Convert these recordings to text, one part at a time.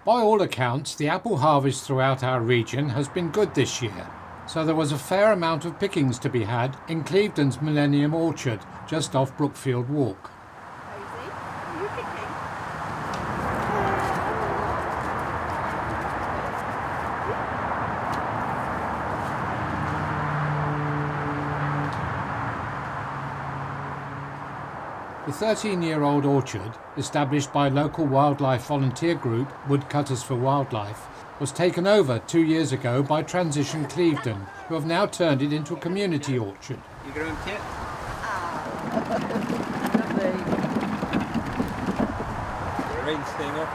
By all accounts, the apple harvest throughout our region has been good this year, so there was a fair amount of pickings to be had in Clevedon's Millennium Orchard, just off Brookfield Walk. Rosie, are you picking? The 13-year-old orchard, established by local wildlife volunteer group Woodcutters for Wildlife, was taken over 2 years ago by Transition Clevedon, who have now turned it into a community orchard. You got a tip? Lovely. Rain staying off?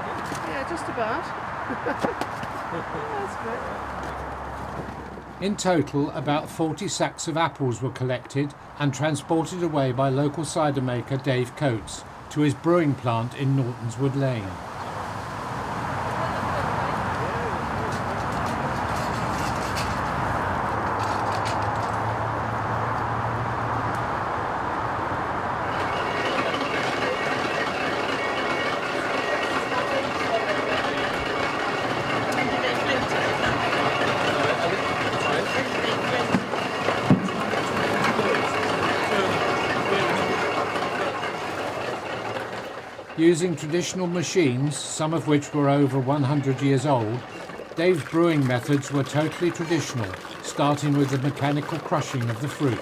Yeah, just about. That's good. In total, about 40 sacks of apples were collected and transported away by local cider maker Dave Coates to his brewing plant in Nortons Wood Lane. Using traditional machines, some of which were over 100 years old, Dave's brewing methods were totally traditional, starting with the mechanical crushing of the fruit.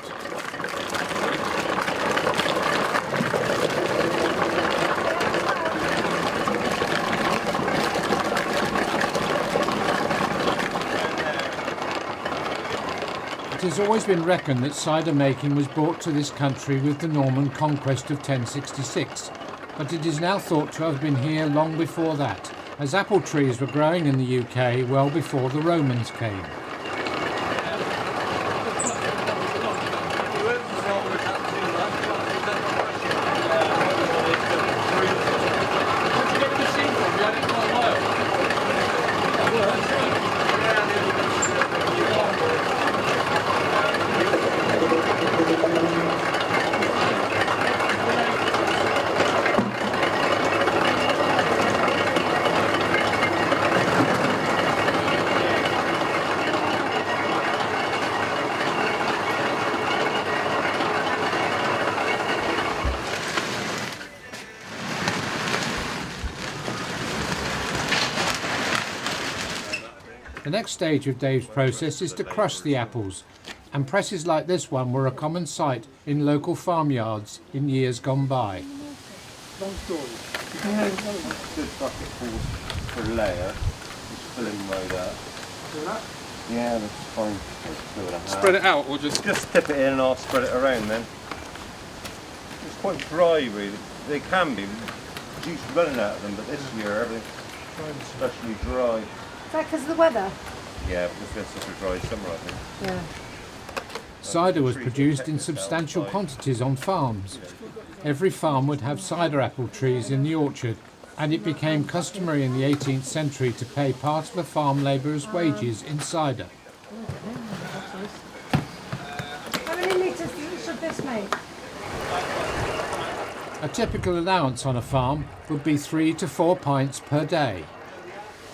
It has always been reckoned that cider making was brought to this country with the Norman conquest of 1066. But it is now thought to have been here long before that, as apple trees were growing in the UK well before the Romans came. The next stage of Dave's process is to crush the apples, and presses like this one were a common sight in local farmyards in years gone by. Long story. You can have a good bucket full per layer, just fill in right out. Do that? Yeah, that's fine. Spread it out or just... Just dip it in and I'll spread it around then. It's quite dry really. They can be. Juice running out of them, but this year everything's especially dry. Is that because of the weather? Yeah, because it's such a dry summer, I think. Yeah. Cider was produced in substantial quantities on farms. Every farm would have cider apple trees in the orchard, and it became customary in the 18th century to pay part of a farm labourer's wages in cider. How many litres should this make? A typical allowance on a farm would be 3 to 4 pints per day.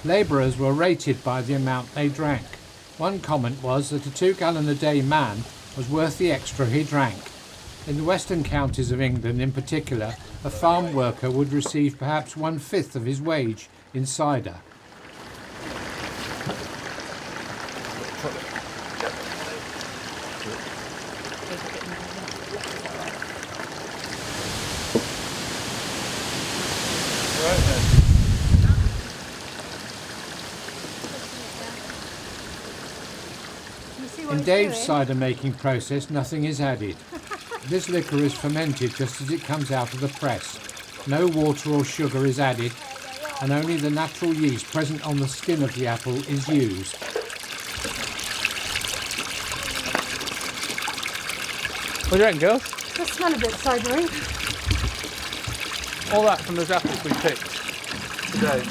Labourers were rated by the amount they drank. One comment was that a 2-gallon-a-day man was worth the extra he drank. In the western counties of England in particular, a farm worker would receive perhaps 1/5 of his wage in cider. In Dave's cider making process, nothing is added. This liquor is fermented just as it comes out of the press. No water or sugar is added, and only the natural yeast present on the skin of the apple is used. What do you reckon, girls? Does smell a bit cidery. All that from those apples we picked today.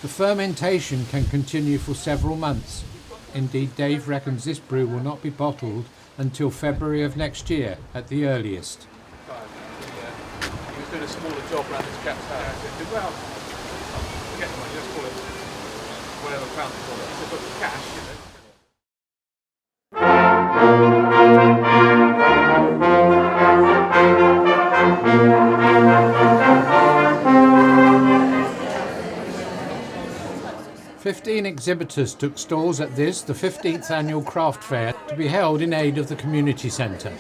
The fermentation can continue for several months. Indeed, Dave reckons this brew will not be bottled until February of next year at the earliest. He was doing a smaller job around his chap's house. He said, well, forget the money, let's call it whatever pound they call it. He said, but cash, you know. 15 exhibitors took stalls at this, the 15th annual craft fair, to be held in aid of the community centre.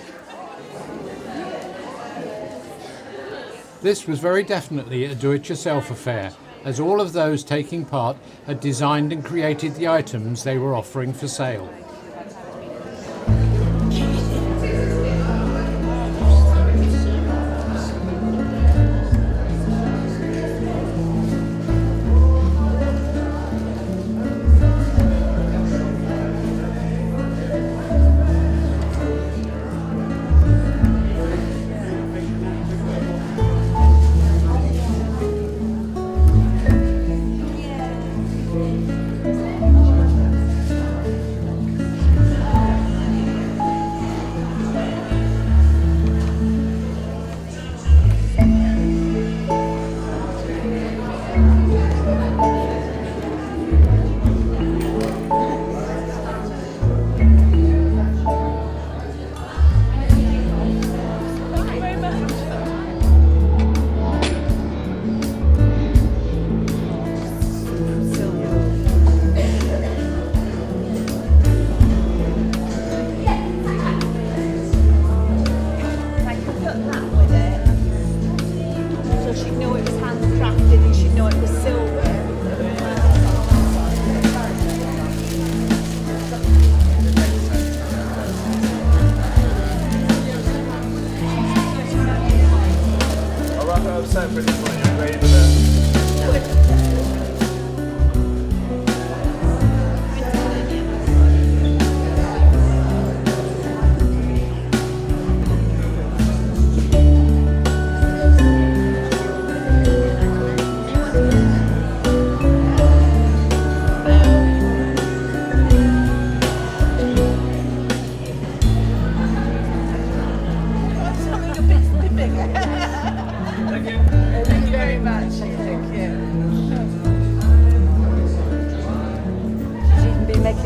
This was very definitely a do-it-yourself affair, as all of those taking part had designed and created the items they were offering for sale.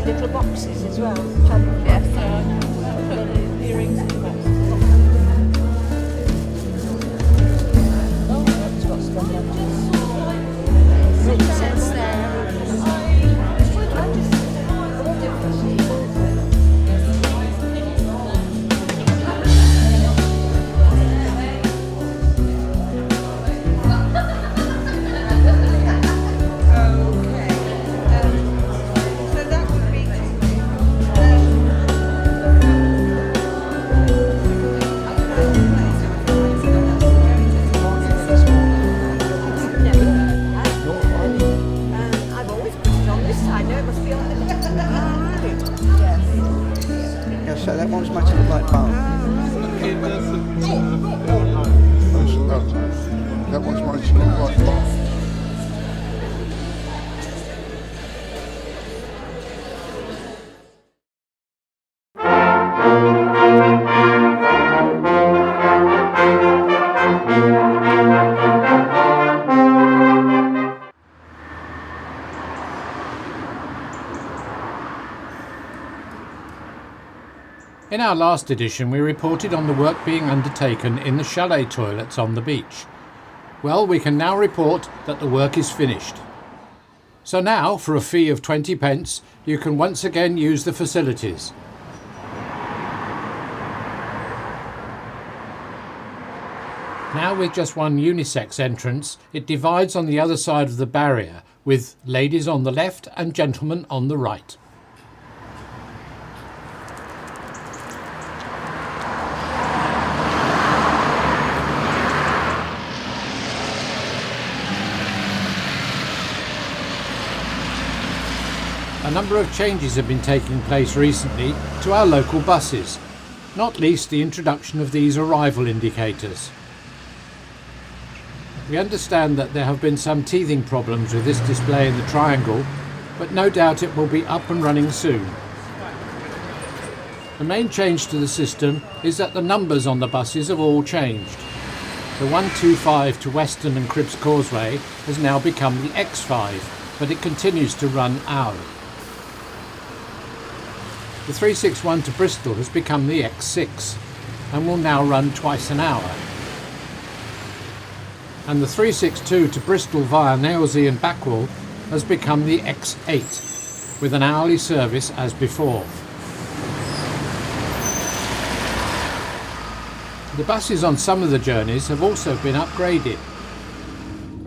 Little boxes as well. Yes. Earrings and boxes. Oh, that's got stuff on it. It says there. So that one's much like bone. That one's much like bone. In our last edition, we reported on the work being undertaken in the chalet toilets on the beach. Well, we can now report that the work is finished. So now, for a fee of 20 pence, you can once again use the facilities. Now with just one unisex entrance, it divides on the other side of the barrier, with ladies on the left and gentlemen on the right. A number of changes have been taking place recently to our local buses, not least the introduction of these arrival indicators. We understand that there have been some teething problems with this display in the triangle, but no doubt it will be up and running soon. The main change to the system is that the numbers on the buses have all changed. The 125 to Weston and Cribbs Causeway has now become the X5, but it continues to run hourly. The 361 to Bristol has become the X6 and will now run twice an hour. And the 362 to Bristol via Nailsea and Backwell has become the X8 with an hourly service as before. The buses on some of the journeys have also been upgraded.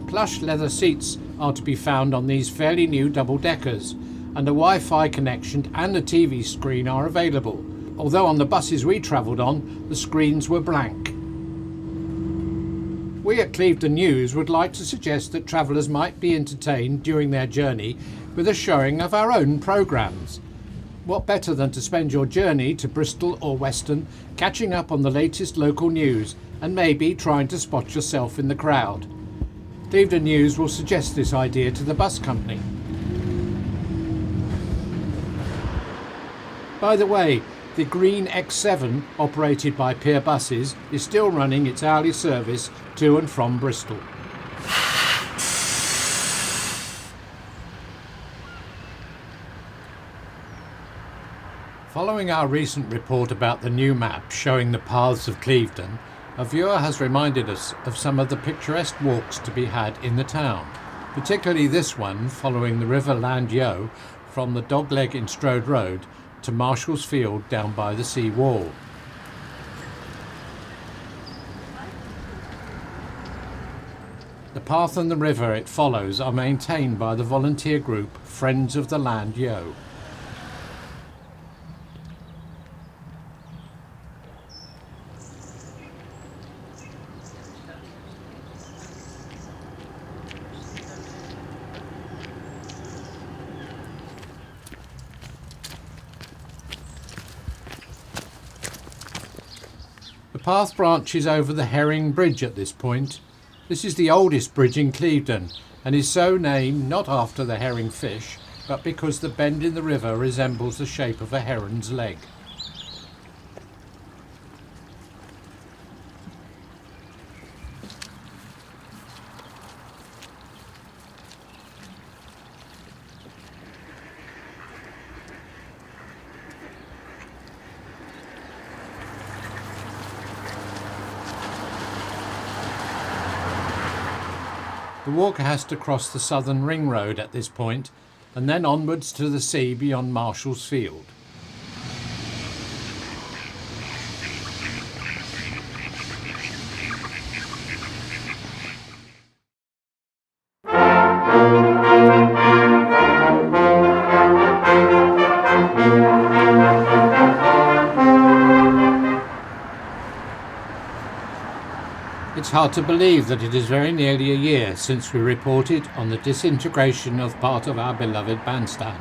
Plush leather seats are to be found on these fairly new double-deckers, and a Wi-Fi connection and a TV screen are available, although on the buses we travelled on, the screens were blank. We at Clevedon News would like to suggest that travellers might be entertained during their journey with a showing of our own programmes. What better than to spend your journey to Bristol or Weston catching up on the latest local news and maybe trying to spot yourself in the crowd? Clevedon News will suggest this idea to the bus company. By the way, the green X7, operated by Pier Buses, is still running its hourly service to and from Bristol. Following our recent report about the new map showing the paths of Clevedon, a viewer has reminded us of some of the picturesque walks to be had in the town, particularly this one following the River Land Yeo from the Dogleg in Strode Road to Marshall's Field down by the sea wall. The path and the river it follows are maintained by the volunteer group Friends of the Land Yeo. The path branches over the Herring Bridge at this point. This is the oldest bridge in Clevedon and is so named not after the herring fish, but because the bend in the river resembles the shape of a heron's leg. The walker has to cross the Southern Ring Road at this point and then onwards to the sea beyond Marshall's Field. It's hard to believe that it is very nearly a year since we reported on the disintegration of part of our beloved bandstand.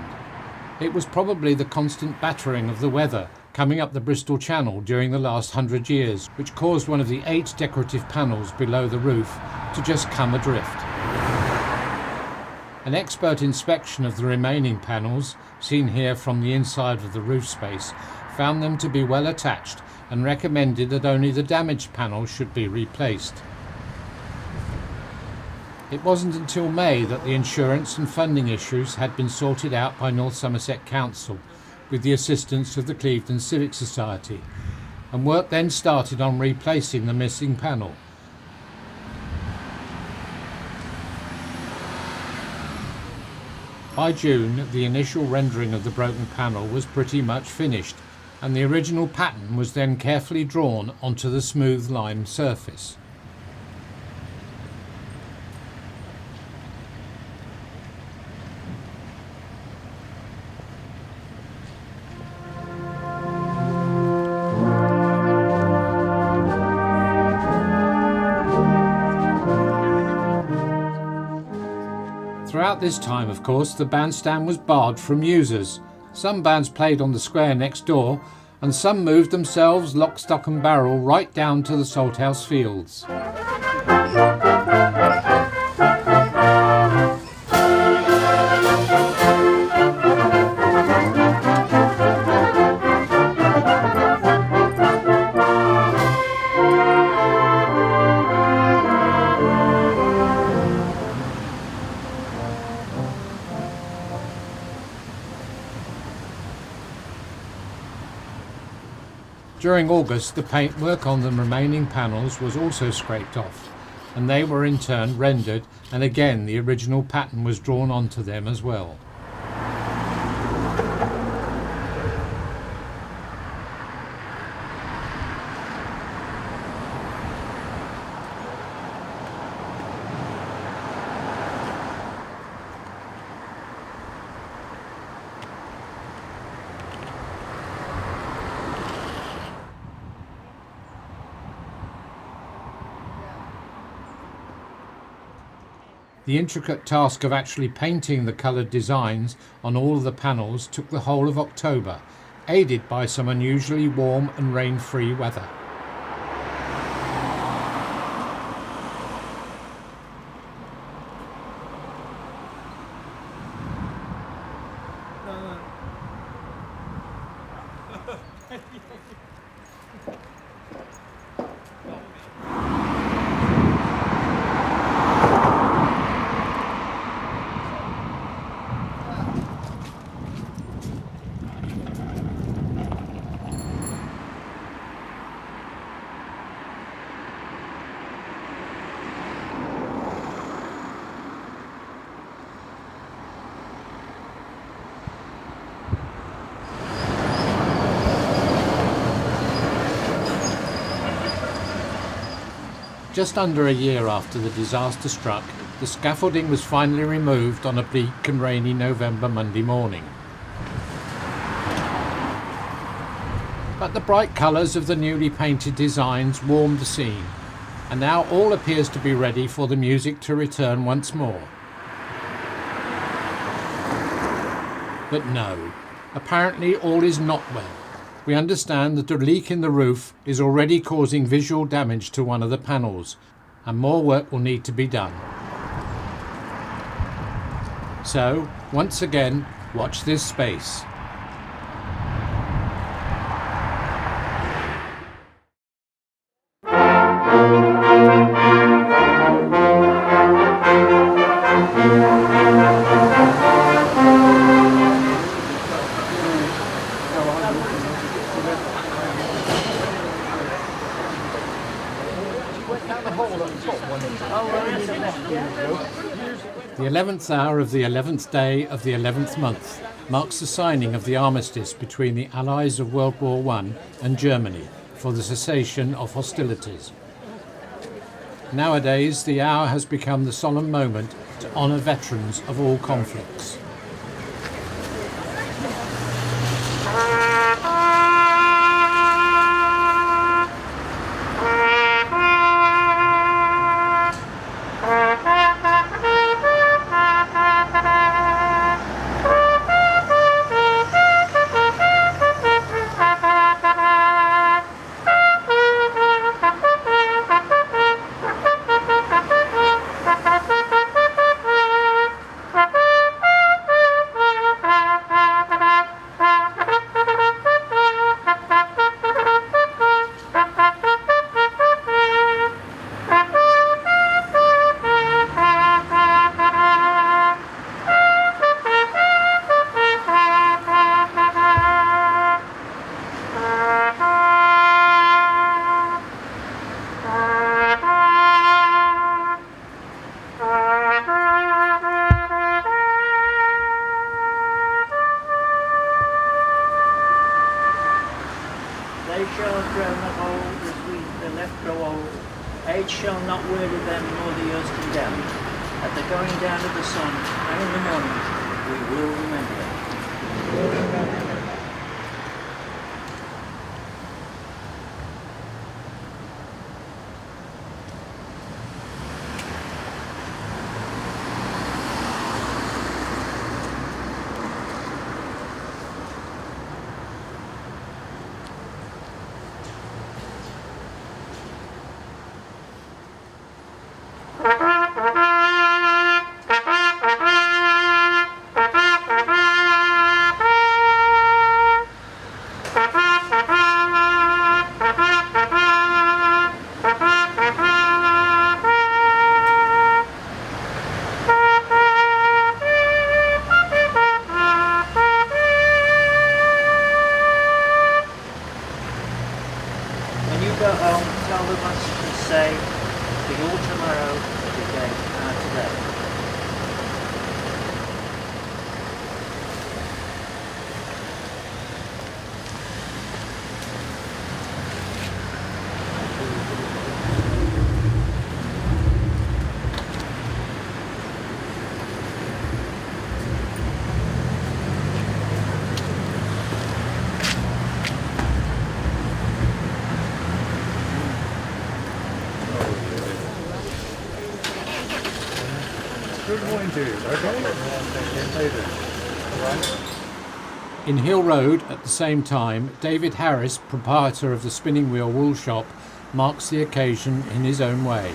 It was probably the constant battering of the weather coming up the Bristol Channel during the last 100 years which caused one of the 8 decorative panels below the roof to just come adrift. An expert inspection of the remaining panels, seen here from the inside of the roof space, found them to be well attached and recommended that only the damaged panels should be replaced. It wasn't until May that the insurance and funding issues had been sorted out by North Somerset Council with the assistance of the Clevedon Civic Society, and work then started on replacing the missing panel. By June, the initial rendering of the broken panel was pretty much finished, and the original pattern was then carefully drawn onto the smooth lime surface. Throughout this time, of course, the bandstand was barred from users. Some bands played on the square next door, and some moved themselves lock, stock and barrel right down to the Salthouse Fields. During August, the paintwork on the remaining panels was also scraped off, and they were in turn rendered, and again the original pattern was drawn onto them as well. The intricate task of actually painting the coloured designs on all of the panels took the whole of October, aided by some unusually warm and rain-free weather. Just under a year after the disaster struck, the scaffolding was finally removed on a bleak and rainy November Monday morning. But the bright colours of the newly painted designs warmed the scene, and now all appears to be ready for the music to return once more. But no, apparently all is not well. We understand that a leak in the roof is already causing visual damage to one of the panels, and more work will need to be done. So, once again, watch this space. The 11th hour of the 11th day of the 11th month marks the signing of the armistice between the Allies of World War I and Germany for the cessation of hostilities. Nowadays, the hour has become the solemn moment to honour veterans of all conflicts. They shall drown the whole, the sweet, the left grow old. Age shall not weary them, nor the years condemn. At the going down of the sun, and in the morning, we will remember them. Good morning to you, okay? In Hill Road, at the same time, David Harris, proprietor of the Spinning Wheel Wool Shop, marks the occasion in his own way.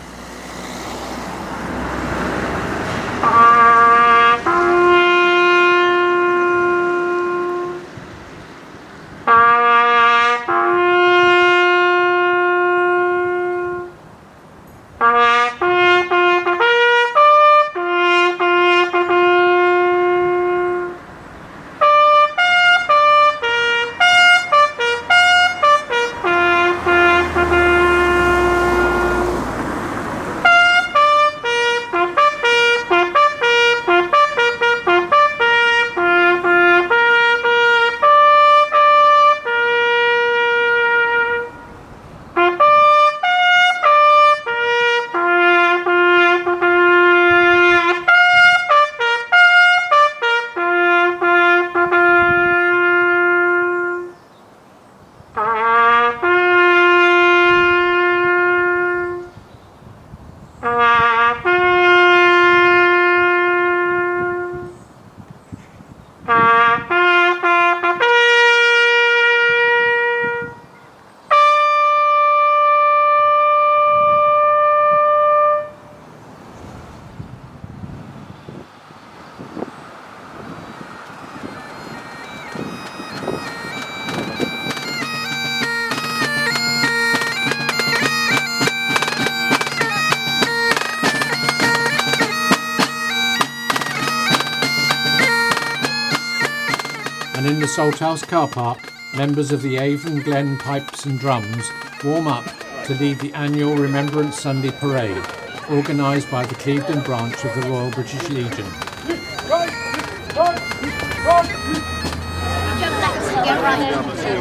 And in the Salthouse car park, members of the Avon Glen Pipes and Drums warm up to lead the annual Remembrance Sunday Parade, organised by the Clevedon branch of the Royal British Legion.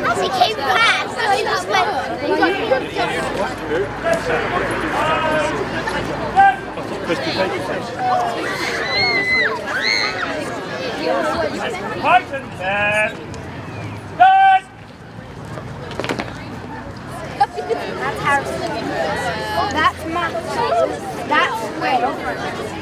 As he came back, so he just That's Harrison. That's Matt. That's Will.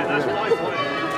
That's what I thought.